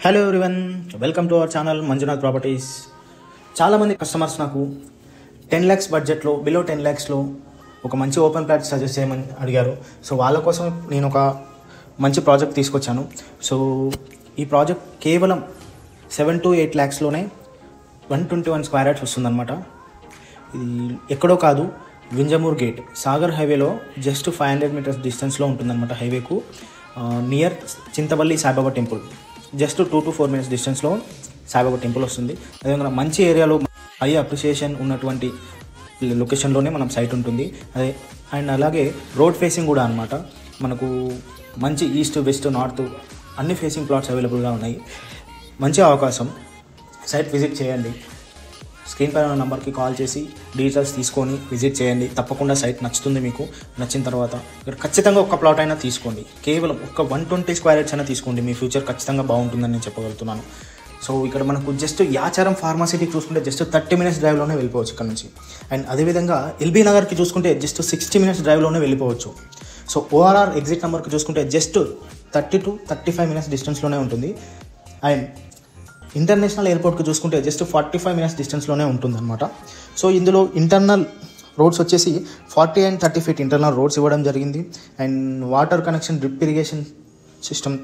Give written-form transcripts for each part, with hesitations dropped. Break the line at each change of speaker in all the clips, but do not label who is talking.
Hello everyone, welcome to our channel Manjunath properties. చాలామంది customers నాకు 10 lakhs బడ్జెట్లో, బిలో 10 lakhsలో ఒక మంచి ఓపెన్ ప్లాట్ సజెస్ట్ చేయమని అడిగారు. సో వాళ్ళ కోసం నేను ఒక మంచి ప్రాజెక్ట్ తీసుకొచ్చాను. సో ఈ ప్రాజెక్ట్ కేవలం 7 to 8 lakhsలోనే 121 square yards వస్తుందన్నమాట. ఇది ఎక్కడో కాదు, వింజమూర్ గేట్, సాగర్ హైవేలో జస్ట్ 500 meters డిస్టెన్స్లో ఉంటుందన్నమాట. హైవేకు near Chintapalli Saibaba temple, just 2 to 4 minutes డిస్టెన్స్లో సాయిబాబా టెంపుల్ వస్తుంది. అదేవిధంగా మంచి ఏరియాలో హై అప్రిషియేషన్ ఉన్నటువంటి లొకేషన్లోనే మనం సైట్ ఉంటుంది. అదే అండ్ అలాగే రోడ్ ఫేసింగ్ కూడా అనమాట. మనకు మంచి ఈస్ట్, వెస్ట్, నార్త్ అన్ని ఫేసింగ్ ప్లాట్స్ అవైలబుల్గా ఉన్నాయి. మంచి అవకాశం. సైట్ విజిట్ చేయండి. స్క్రీన్ పైన ఉన్న నెంబర్కి కాల్ చేసి డీటెయిల్స్ తీసుకొని విజిట్ చేయండి. తప్పకుండా సైట్ నచ్చుతుంది. మీకు నచ్చిన తర్వాత ఇక్కడ ఖచ్చితంగా ఒక్క ప్లాట్ అయినా తీసుకోండి. కేవలం ఒక 120 square yards అయినా తీసుకోండి. మీ ఫ్యూచర్ ఖచ్చితంగా బాగుంటుందని నేను చెప్పగలుగుతున్నాను. సో ఇక్కడ మనకు జస్ట్ యాచారం ఫార్మాసిటీకి చూసుకుంటే జస్ట్ 30 minutes డ్రైవ్లోనే వెళ్ళిపోవచ్చు ఇక్కడ నుంచి. అండ్ అదేవిధంగా ఎల్బీ నగర్కి చూసుకుంటే జస్ట్ 60 minutes డ్రైవ్లోనే వెళ్ళిపోవచ్చు. సో ఓఆర్ఆర్ ఎగ్జిట్ నెంబర్కి చూసుకుంటే జస్ట్ 30 to 35 minutes డిస్టెన్స్లోనే ఉంటుంది. అండ్ ఇంటర్నేషనల్ ఎయిర్పోర్ట్కి చూసుకుంటే జస్ట్ 45 minutes డిస్టెన్స్లోనే ఉంటుందన్నమాట. సో ఇందులో ఇంటర్నల్ రోడ్స్ వచ్చేసి 40 and 30 feet ఇంటర్నల్ రోడ్స్ ఇవ్వడం జరిగింది. And water connection, drip irrigation system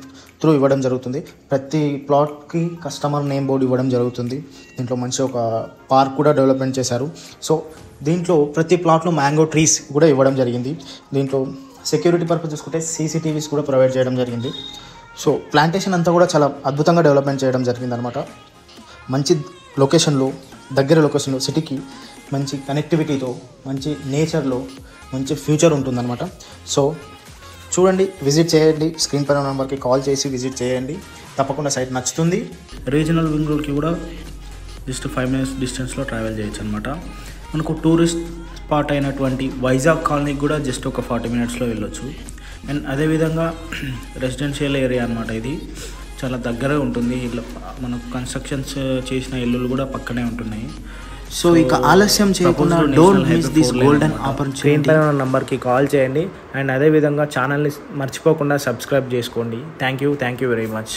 through ఇవ్వడం జరుగుతుంది. ప్రతి ప్లాట్కి కస్టమర్ నేమ్ బోర్డు ఇవ్వడం జరుగుతుంది. దీంట్లో మంచి ఒక పార్క్ కూడా డెవలప్మెంట్ చేశారు. సో దీంట్లో ప్రతి ప్లాట్లో మ్యాంగో ట్రీస్ కూడా ఇవ్వడం జరిగింది. దీంట్లో సెక్యూరిటీ పర్పస్ చూసుకుంటే CCTVs కూడా ప్రొవైడ్ చేయడం జరిగింది. సో ప్లాంటేషన్ అంతా కూడా చాలా అద్భుతంగా డెవలప్మెంట్ చేయడం జరిగింది అనమాట. మంచి లొకేషన్లో, దగ్గర లొకేషన్లో, సిటీకి మంచి కనెక్టివిటీతో, మంచి నేచర్లో మంచి ఫ్యూచర్ ఉంటుందన్నమాట. సో చూడండి, విజిట్ చేయండి. స్క్రీన్ పైన నెంబర్కి కాల్ చేసి విజిట్ చేయండి. తప్పకుండా సైట్ నచ్చుతుంది. రీజనల్ వింగ్ రోడ్కి కూడా జస్ట్ 5 minutes డిస్టెన్స్లో ట్రావెల్ చేయొచ్చు అనమాట. మనకు టూరిస్ట్ స్పాట్ అయినటువంటి వైజాగ్ కాలనీకి కూడా జస్ట్ ఒక 40 minutesలో వెళ్ళొచ్చు. అండ్ అదేవిధంగా రెసిడెన్షియల్ ఏరియా అనమాట. ఇది చాలా దగ్గర ఉంటుంది. ఇట్లా మనకు కన్స్ట్రక్షన్స్ చేసిన ఇల్లులు కూడా పక్కనే ఉంటున్నాయి. సో ఇక ఆలస్యం చేయకుండా don't miss this golden opportunity. Screen పైన ఉన్న నంబర్కి కాల్ చేయండి. అండ్ అదేవిధంగా ఛానల్ని మర్చిపోకుండా సబ్స్క్రైబ్ చేసుకోండి. Thank you very much.